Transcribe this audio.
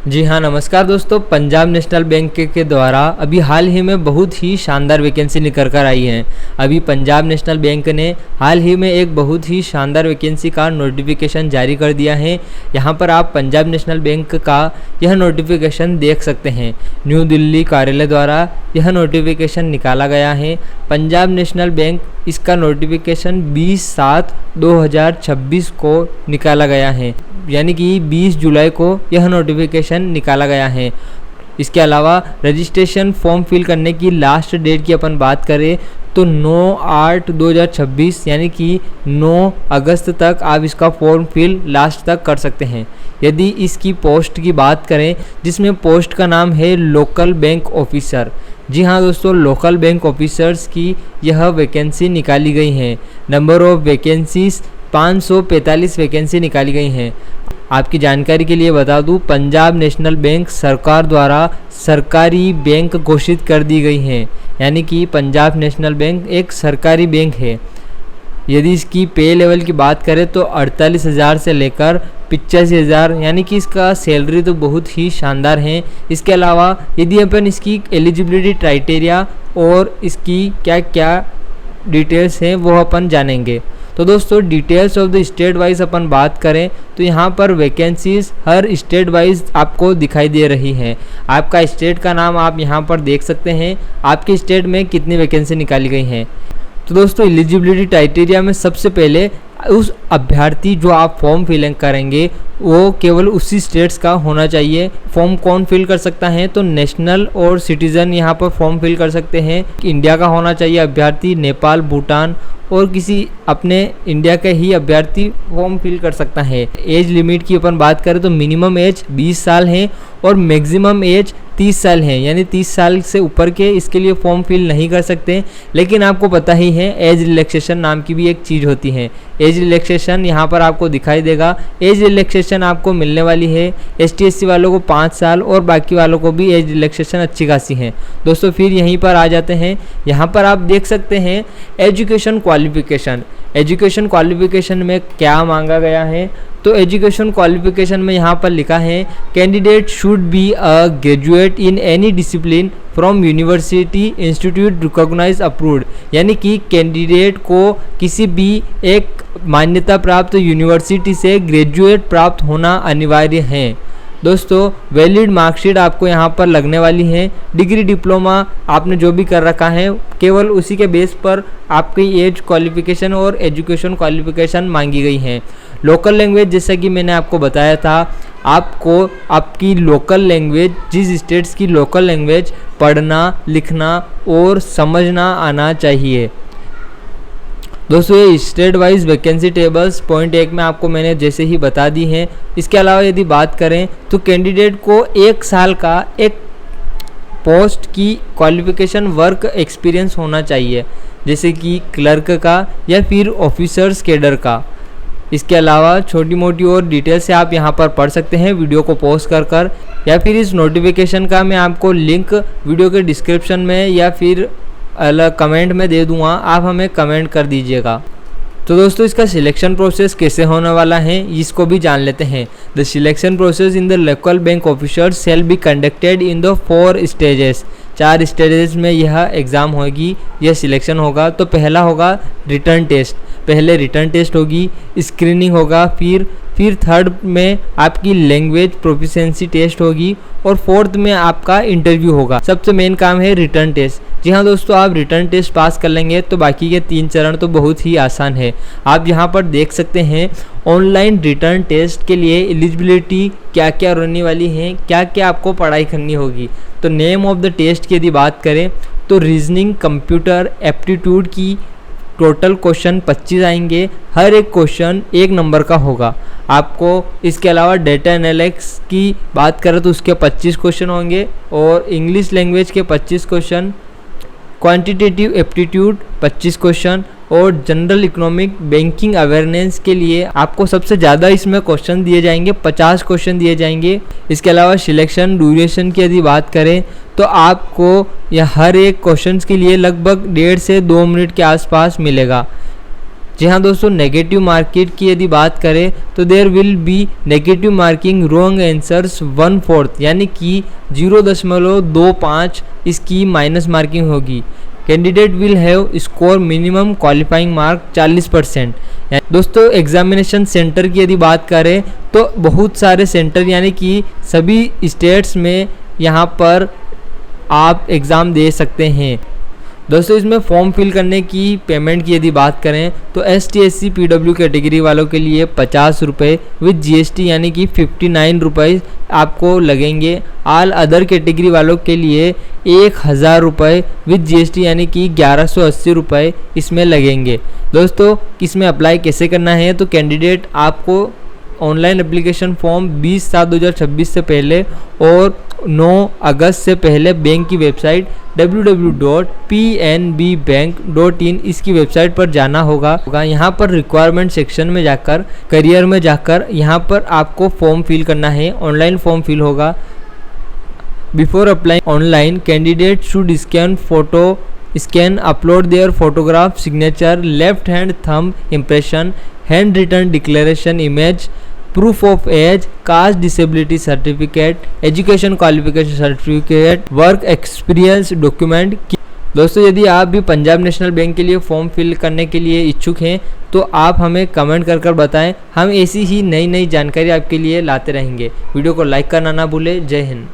जी हाँ, नमस्कार दोस्तों। पंजाब नेशनल बैंक के द्वारा अभी हाल ही में बहुत ही शानदार वैकेंसी निकल कर आई है। अभी पंजाब नेशनल बैंक ने हाल ही में एक बहुत ही शानदार वैकेंसी का नोटिफिकेशन जारी कर दिया है। यहाँ पर आप पंजाब नेशनल बैंक का यह नोटिफिकेशन देख सकते हैं। न्यू दिल्ली कार्यालय द्वारा यह नोटिफिकेशन निकाला गया है। पंजाब नेशनल बैंक इसका नोटिफिकेशन 20/7/2026 को निकाला गया है, यानी कि 20 जुलाई को यह नोटिफिकेशन निकाला गया है। इसके अलावा रजिस्ट्रेशन फॉर्म फिल करने की लास्ट डेट की अपन बात करें तो 9/8/2026 यानी कि 9 अगस्त तक आप इसका फॉर्म फिल लास्ट तक कर सकते हैं। यदि इसकी पोस्ट की बात करें, जिसमें पोस्ट का नाम है लोकल बैंक ऑफिसर। जी हाँ दोस्तों, लोकल बैंक ऑफिसर्स की यह वैकेंसी निकाली गई है। नंबर ऑफ वैकेंसीज 545 वैकेंसी निकाली गई हैं। आपकी जानकारी के लिए बता दूं, पंजाब नेशनल बैंक सरकार द्वारा सरकारी बैंक घोषित कर दी गई है, यानी कि पंजाब नेशनल बैंक एक सरकारी बैंक है। यदि इसकी पे लेवल की बात करें तो 48,000 से लेकर 85,000, यानी कि इसका सैलरी तो बहुत ही शानदार है। इसके अलावा यदि अपन इसकी एलिजिबिलिटी क्राइटेरिया और इसकी क्या क्या डिटेल्स हैं वो अपन जानेंगे। तो दोस्तों, details of the state wise अपन बात करें तो यहाँ पर वैकेंसीज हर स्टेट वाइज आपको दिखाई दे रही है। आपका स्टेट का नाम आप यहाँ पर देख सकते हैं, आपके स्टेट में कितनी वैकेंसी निकाली गई हैं। तो दोस्तों, एलिजिबिलिटी क्राइटेरिया में सबसे पहले उस अभ्यर्थी जो आप फॉर्म फिल करेंगे वो केवल उसी स्टेट्स का होना चाहिए। फॉर्म कौन फिल कर सकता है तो नेशनल और सिटीज़न यहाँ पर फॉर्म फिल कर सकते हैं। इंडिया का होना चाहिए अभ्यर्थी, नेपाल, भूटान और किसी अपने इंडिया के ही अभ्यर्थी फॉर्म फिल कर सकता है। एज लिमिट की अपन बात करें तो मिनिमम एज 20 साल है और मैक्सिमम एज 30 साल है, यानी 30 साल से ऊपर के इसके लिए फॉर्म फिल नहीं कर सकते। लेकिन आपको पता ही है एज रिलैक्सेशन नाम की भी एक चीज़ होती है। एज रिलैक्सेशन यहाँ पर आपको दिखाई देगा। एज रिलैक्सेशन आपको मिलने वाली है ST SC वालों को 5 साल और बाकी वालों को भी एज रिलैक्सेशन अच्छी खासी है। दोस्तों, फिर यहीं पर आ जाते हैं। यहाँ पर आप देख सकते हैं एजुकेशन क्वालिफिकेशन। एजुकेशन क्वालिफिकेशन में क्या मांगा गया है तो एजुकेशन क्वालिफिकेशन में यहाँ पर लिखा है candidate should be a graduate in any discipline from university institute recognise approved, यानी कि कैंडिडेट को किसी भी एक मान्यता प्राप्त यूनिवर्सिटी से ग्रेजुएट प्राप्त होना अनिवार्य है। दोस्तों, वैलिड मार्कशीट आपको यहाँ पर लगने वाली है। डिग्री डिप्लोमा आपने जो भी कर रखा है केवल उसी के बेस पर आपकी एज क्वालिफिकेशन और एजुकेशन क्वालिफिकेशन मांगी गई है। लोकल लैंग्वेज, जैसा कि मैंने आपको बताया था, आपको आपकी लोकल लैंग्वेज, जिस स्टेट्स की लोकल लैंग्वेज पढ़ना, लिखना और समझना आना चाहिए। दोस्तों, ये state wise vacancy tables point 1 में आपको मैंने जैसे ही बता दी हैं। इसके अलावा यदि बात करें तो कैंडिडेट को 1 साल का एक पोस्ट की क्वालिफिकेशन वर्क एक्सपीरियंस होना चाहिए, जैसे कि क्लर्क का या फिर ऑफिसर्स कैडर का। इसके अलावा छोटी मोटी और डिटेल से आप यहाँ पर पढ़ सकते हैं वीडियो को पॉज कर या फिर इस नोटिफिकेशन का मैं आपको लिंक वीडियो के डिस्क्रिप्शन में या फिर अलग कमेंट में दे दूँगा, आप हमें कमेंट कर दीजिएगा। तो दोस्तों, इसका सिलेक्शन प्रोसेस कैसे होने वाला है इसको भी जान लेते हैं। The selection process in the local bank officers shall be conducted in the 4 stages. 4 stages में यह एग्ज़ाम होगी, यह सिलेक्शन होगा। तो पहला होगा रिटर्न टेस्ट, पहले रिटर्न टेस्ट होगी, स्क्रीनिंग होगा, फिर थर्ड में आपकी लैंग्वेज प्रोफिशिएंसी टेस्ट होगी और फोर्थ में आपका इंटरव्यू होगा। सबसे मेन काम है रिटर्न टेस्ट। जी हाँ दोस्तों, आप रिटर्न टेस्ट पास कर लेंगे तो बाकी के 3 चरण तो बहुत ही आसान है। आप यहाँ पर देख सकते हैं ऑनलाइन रिटर्न टेस्ट के लिए एलिजिबिलिटी क्या क्या रहने वाली है, क्या क्या आपको पढ़ाई करनी होगी। तो नेम ऑफ द टेस्ट की यदि बात करें तो रीजनिंग, कंप्यूटर एप्टीट्यूड की टोटल क्वेश्चन 25 आएंगे। हर एक क्वेश्चन 1 नंबर का होगा आपको। इसके अलावा डेटा एनालिटिक्स की बात करें तो उसके 25 क्वेश्चन होंगे और इंग्लिश लैंग्वेज के 25 क्वेश्चन, क्वांटिटेटिव एप्टीट्यूड 25 क्वेश्चन और जनरल इकोनॉमिक बैंकिंग अवेयरनेस के लिए आपको सबसे ज़्यादा इसमें क्वेश्चन दिए जाएंगे, 50 क्वेश्चन दिए जाएंगे। इसके अलावा सिलेक्शन ड्यूरेशन की यदि बात करें तो आपको यह हर एक क्वेश्चन के लिए लगभग 1.5 से 2 मिनट के आसपास मिलेगा। जी हाँ दोस्तों, नेगेटिव मार्किंग की यदि बात करें तो there will be negative marking wrong answers 1/4, यानी कि 0.25 इसकी माइनस मार्किंग होगी। Candidate will have score minimum qualifying mark 40%। दोस्तों एग्जामिनेशन सेंटर की यदि बात करें तो बहुत सारे सेंटर यानी कि सभी स्टेट्स में यहाँ पर आप एग्ज़ाम दे सकते हैं। दोस्तों इसमें फॉर्म फिल करने की पेमेंट की यदि बात करें तो ST/SC PW कैटेगरी वालों के लिए 50 रुपये विद GST यानी कि 59 रुपये आपको लगेंगे। ऑल अदर कैटेगरी वालों के लिए 1000 रुपये विद GST यानी कि 1180 रुपये इसमें लगेंगे। दोस्तों इसमें अप्लाई कैसे करना है, तो कैंडिडेट आपको ऑनलाइन एप्लीकेशन फॉर्म 20/7/2026 से पहले और 9 अगस्त से पहले बैंक की वेबसाइट www.pnbbank.in इसकी वेबसाइट पर जाना होगा। यहाँ पर रिक्वायरमेंट सेक्शन में जाकर करियर में जाकर यहाँ पर आपको फॉर्म फिल करना है। ऑनलाइन फॉर्म फिल होगा। Before applying online candidate should scan upload their photograph signature left hand thumb impression hand written declaration image proof of age caste disability certificate education qualification certificate work experience document. दोस्तों यदि आप भी Punjab national bank के लिए form fill करने के लिए इच्छुक हैं तो आप हमें कमेंट कर बताएं। हम ऐसी ही नई जानकारी आपके लिए लाते रहेंगे। वीडियो को लाइक करना ना भूलें। जय हिंद।